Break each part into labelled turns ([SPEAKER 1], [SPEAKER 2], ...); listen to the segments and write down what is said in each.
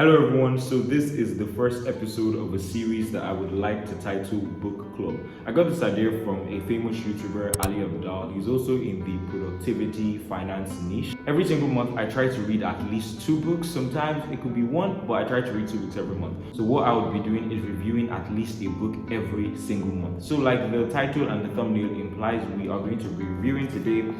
[SPEAKER 1] Hello everyone, so this is the first episode of a series that I would like to title Book Club. I got this idea from a famous YouTuber, Ali Abdal. He's also in the productivity finance niche. Every single month I try to read at least 2 books. Sometimes it could be 1, but I try to read 2 books every month. So what I would be doing is reviewing at least a book every single month. So like the title and the thumbnail implies, we are going to be reviewing today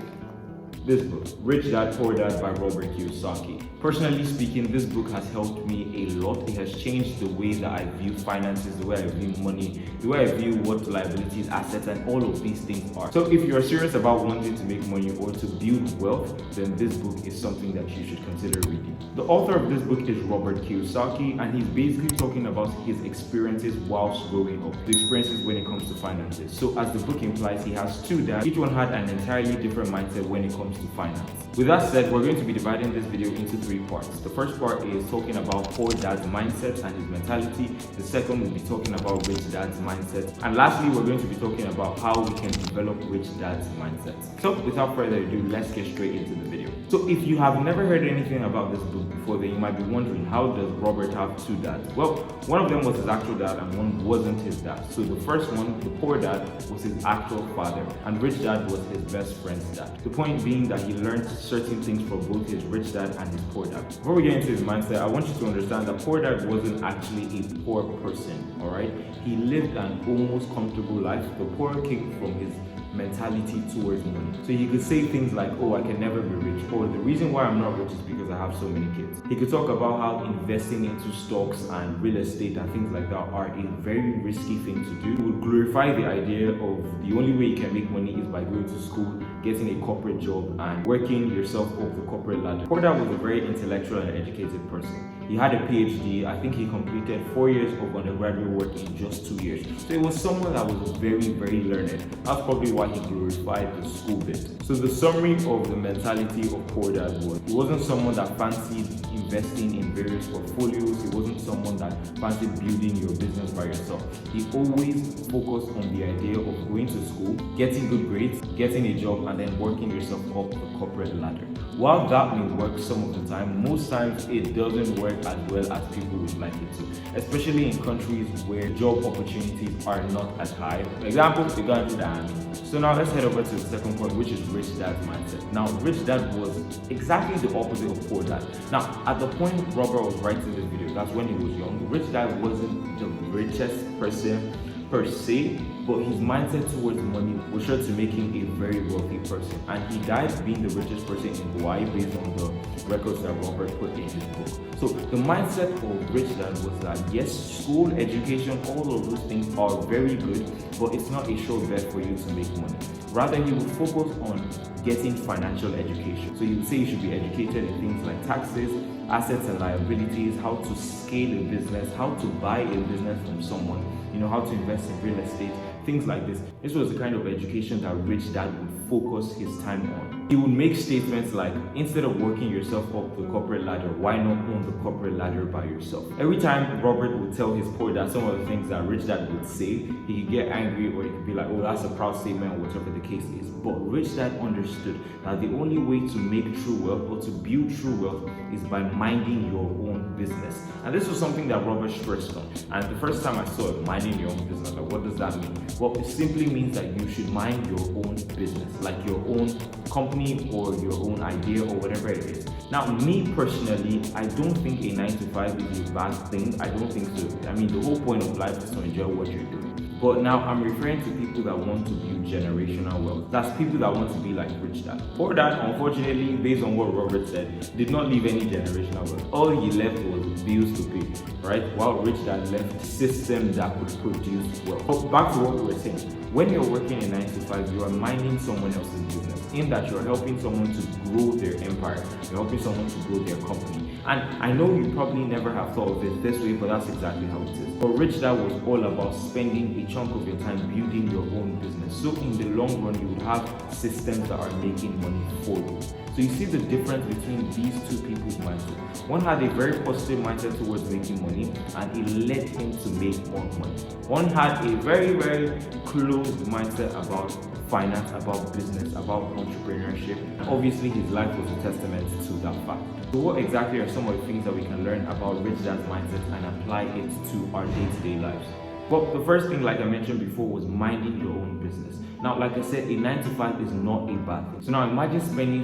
[SPEAKER 1] this book, Rich Dad, Poor Dad by Robert Kiyosaki. Personally speaking, this book has helped me a lot. It has changed the way that I view finances, the way I view money, the way I view what liabilities, assets, and all of these things are. So if you're serious about wanting to make money or to build wealth, then this book is something that you should consider reading. The author of this book is Robert Kiyosaki, and he's basically talking about his experiences whilst growing up, the experiences when it comes to finances. So as the book implies, he has 2 dads. Each one had an entirely different mindset when it comes to finance. With that said, we're going to be dividing this video into 3 parts. The first part is talking about poor dad's mindset and his mentality. The second will be talking about rich dad's mindset. And lastly, we're going to be talking about how we can develop rich dad's mindset. So without further ado, let's get straight into the video. So if you have never heard anything about this book before, then you might be wondering, how does Robert have 2 dads? Well, one of them was his actual dad and one wasn't his dad. So the first one, the poor dad, was his actual father, and rich dad was his best friend's dad. The point being that he learned certain things from both his rich dad and his poor dad. Before we get into his mindset, I want you to understand that poor dad wasn't actually a poor person, alright? He lived an almost comfortable life. The poor came from his mentality towards money. So he could say things like, oh, I can never be rich, or the reason why I'm not rich is because I have so many kids. He could talk about how investing into stocks and real estate and things like that are a very risky thing to do. He would glorify the idea of the only way you can make money is by going to school, getting a corporate job, and working yourself up the corporate ladder. Poor dad was a very intellectual and educated person. He had a PhD. I think he completed 4 years of undergraduate work in just 2 years. So it was someone that was very, very learned. That's probably why he glorified the school bit. So the summary of the mentality of poor dad was, he wasn't someone that fancied investing in various portfolios. He wasn't someone that fancied building your business by yourself. He always focused on the idea of going to school, getting good grades, getting a job, and then working yourself up the corporate ladder. While that may work some of the time, most times it doesn't work as well as people would like it to, especially in countries where job opportunities are not as high. For example, the country that I'm in. So now let's head over to the second point, which is rich dad's mindset. Now, rich dad was exactly the opposite of poor dad. Now, at the point Robert was writing this video, that's when he was young. Rich dad wasn't the richest person per se, but his mindset towards money was sure to make him a very wealthy person. And he died being the richest person in Hawaii based on the records that Robert put in his book. So the mindset of rich dad was that yes, school, education, all of those things are very good, but it's not a sure bet for you to make money. Rather, he would focus on getting financial education. So he would say you should be educated in things like taxes, assets and liabilities, how to scale a business, how to buy a business from someone, how to invest in real estate, things like this. This was the kind of education that rich dad would focus his time on. He would make statements like, instead of working yourself up the corporate ladder, why not own the corporate ladder by yourself? Every time Robert would tell his poor dad some of the things that rich dad would say, he could get angry, or he could be like, oh, that's a proud statement, or whatever the case is. But rich dad understood that the only way to make true wealth or to build true wealth is by minding your own business. And this was something that Robert stressed on. And the first time I saw it, minding your own business, like, what does that mean? Well, it simply means that you should mind your own business, like your own company or your own idea or whatever it is. Now, me personally, I don't think a 9-to-5 is a bad thing. I don't think so. I mean, the whole point of life is to enjoy what you're doing. But now I'm referring to people that want to build generational wealth. That's people that want to be like rich dad. Poor dad, unfortunately, based on what Robert said, did not leave any generational wealth. All he left was bills to pay, right? While rich dad left systems that could produce wealth. But back to what we were saying. When you're working a 9-to-5, you are minding someone else's business, in that you're helping someone to grow their empire. You're helping someone to grow their company. And I know you probably never have thought of it this way, but that's exactly how it is. But rich dad was all about spending a chunk of your time building your own business. So in the long run, you would have systems that are making money for you. So you see the difference between these two people's mindset. One had a very positive mindset towards making money, and it led him to make more money. One had a very, very closed mindset about finance, about business, about entrepreneurship. Obviously, his life was a testament to that fact. So what exactly are some of the things that we can learn about Rich Dad's mindset and apply it to our day-to-day lives? Well, the first thing, like I mentioned before, was minding your own business. Now, like I said, a 9 to 5 is not a bad thing. So now imagine spending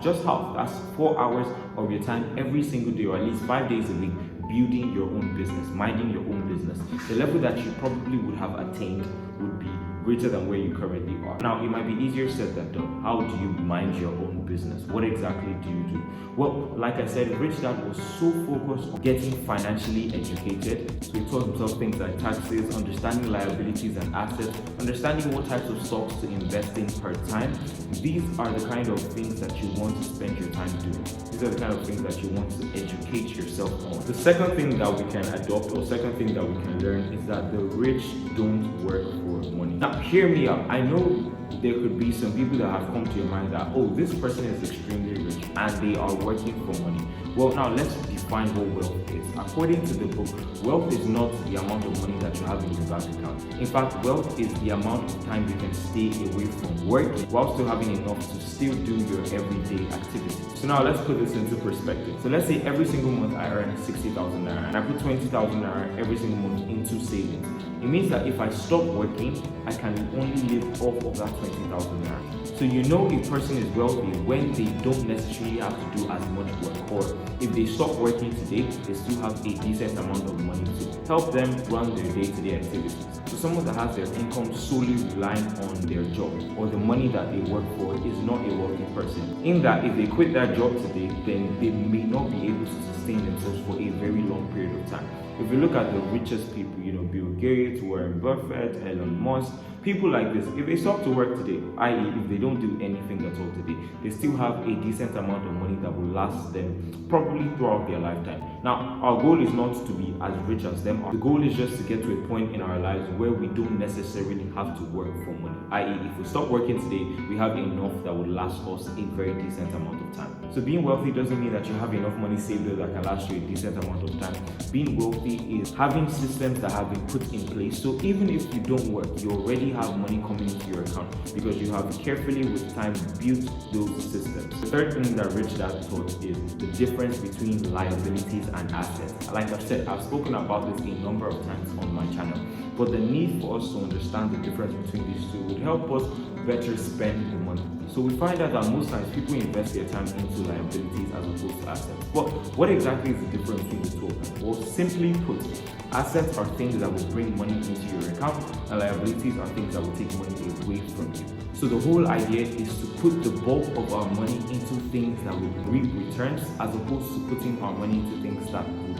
[SPEAKER 1] just half, that's 4 hours of your time every single day, or at least 5 days a week, building your own business, minding your own business. The level that you probably would have attained would be greater than where you currently are. Now, it might be easier said than done. How do you mind your own business? What exactly do you do? Well, like I said, Rich Dad was so focused on getting financially educated. So he taught himself things like taxes, understanding liabilities and assets, understanding what types of stocks to invest in per time. These are the kind of things that you want to spend your time doing. These are the kind of things that you want to educate yourself on. The second thing that we can adopt, or second thing that we can learn, is that the rich don't work for money. Now, hear me out. I know there could be some people that have come to your mind that, oh, this person is extremely rich and they are working for money. Well, now let's define what wealth is. According to the book, wealth is not the amount of money that you have in your bank account. In fact, wealth is the amount of time you can stay away from working while still having enough to still do your everyday activities. So now let's put this into perspective. So let's say every single month I earn 60,000 naira and I put 20,000 naira every single month into savings. It means that if I stop working, I can only live off of that 20,000 naira. So you know a person is wealthy when they don't necessarily have to do as much work, or if they stop working today, they still have a decent amount of money to help them run their day-to-day activities. So someone that has their income solely relying on their job or the money that they work for is not a wealthy person. In that if they quit that job today, then they may not be able to sustain themselves for a very long period of time. If you look at the richest people, Bill Gates, Warren Buffett, Elon Musk, people like this, if they stop to work today, i.e. if they don't do anything at all today, they still have a decent amount of money that will last them probably throughout their lifetime. Now, our goal is not to be as rich as them. The goal is just to get to a point in our lives where we don't necessarily have to work for money. I.e. if we stop working today, we have enough that would last us a very decent amount of time. So being wealthy doesn't mean that you have enough money saved that can last you a decent amount of time. Being wealthy is having systems that have been put in place. So even if you don't work, you already have money coming into your account because you have carefully with time built those systems. The third thing that Rich Dad taught is the difference between liabilities and assets. Like I've said, I've spoken about this a number of times on my channel, but the need for us to understand the difference between these two would help us better spend the money. So we find out that most times people invest their time into liabilities as opposed to assets. But what exactly is the difference between the two of them? Well, simply put, assets are things that will bring money into your account, and liabilities are things that will take money away from you. So the whole idea is to put the bulk of our money into things that will reap returns as opposed to putting our money into things that will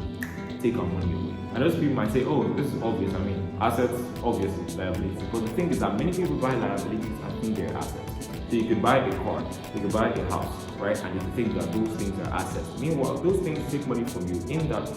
[SPEAKER 1] take our money away. And those people might say, oh, this is obvious. I mean, assets, obviously, liabilities. But the thing is that many people buy liabilities and think they're assets. So you could buy a car, you could buy a house, right? And you think that those things are assets. Meanwhile, those things take money from you in that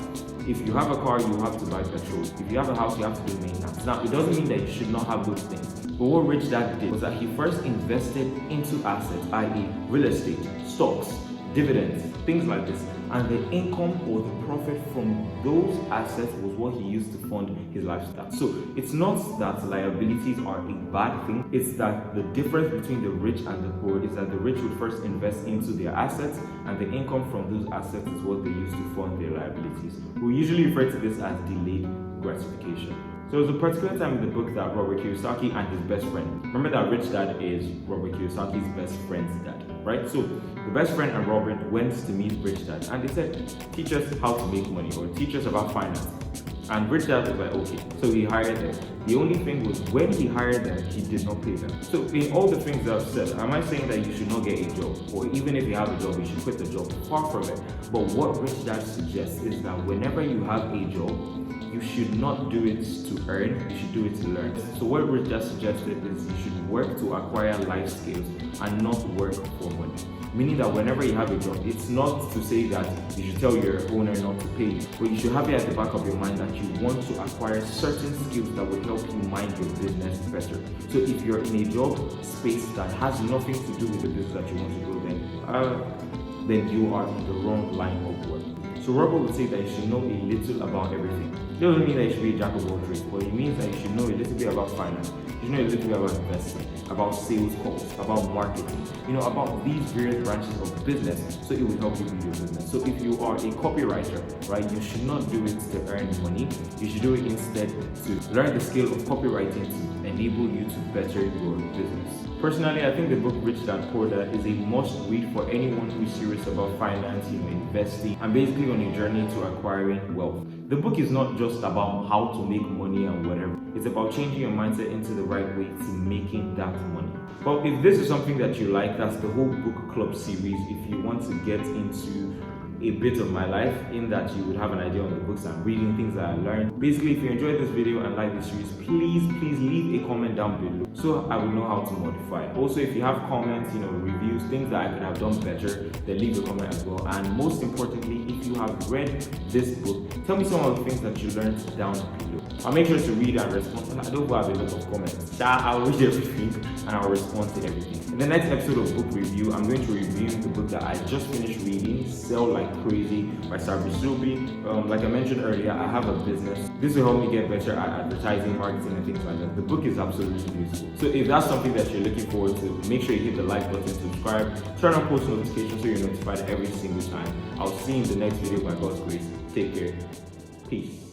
[SPEAKER 1] if you have a car, you have to buy petrol. If you have a house, you have to do maintenance. Now, it doesn't mean that you should not have those things. But what Rich Dad did was that he first invested into assets, i.e. real estate, stocks, dividends, things like this. And the income or the profit from those assets was what he used to fund his lifestyle. So it's not that liabilities are a bad thing. It's that the difference between the rich and the poor is that the rich would first invest into their assets, and the income from those assets is what they use to fund their liabilities. We usually refer to this as delayed gratification. So there was a particular time in the book that Robert Kiyosaki and his best friend, remember that Rich Dad is Robert Kiyosaki's best friend's dad, right? So the best friend and Robert went to meet Rich Dad and they said, teach us how to make money or teach us about finance. And Rich Dad was like, okay. So he hired them. The only thing was when he hired them, he did not pay them. So in all the things that I've said, am I saying that you should not get a job? Or even if you have a job, you should quit the job? Far from it. But what Rich Dad suggests is that whenever you have a job, you should not do it to earn, you should do it to learn. So what Rich Dad suggested is you should work to acquire life skills and not work for money. Meaning that whenever you have a job, it's not to say that you should tell your owner not to pay you, but you should have it at the back of your mind that you want to acquire certain skills that will help you mind your business better. So if you're in a job space that has nothing to do with the business that you want to grow, then then you are in the wrong line of work. So Robert would say that you should know a little about everything. It doesn't mean that you should be a jack of all trades, but it means that you should know a little bit about finance, you should know a little bit about investing, about sales calls, about marketing, about these various branches of business, so it will help you build your business. So if you are a copywriter, right, you should not do it to earn money. You should do it instead to learn the skill of copywriting to enable you to better your business. Personally, I think the book Rich Dad Poor Dad is a must read for anyone who is serious about finance, investing, and basically on a journey to acquiring wealth. The book is not just about how to make money and whatever. It's about changing your mindset into the right way to making that money. But if this is something that you like, that's the whole book club series. If you want to get into a bit of my life, in that you would have an idea on the books I'm reading, things that I learned. Basically, if you enjoyed this video and like this series, please leave a comment down below so I will know how to modify. Also, if you have comments, reviews, things that I could have done better, then leave a comment as well. And most importantly, if you have read this book, tell me some of the things that you learned down below. I'll make sure to read and respond. I don't have a lot of comments. I'll read everything and I'll respond to everything. In the next episode of Book Review, I'm going to review the book that I just finished reading, Sell Like Crazy by Sarbi Subi. Like I mentioned earlier, I have a business. This will help me get better at advertising, marketing, and things like that. The book is absolutely useful. So if that's something that you're looking forward to, make sure you hit the like button, subscribe, turn on post notifications so you're notified every single time. I'll see you in the next video by God's grace. Take care. Peace.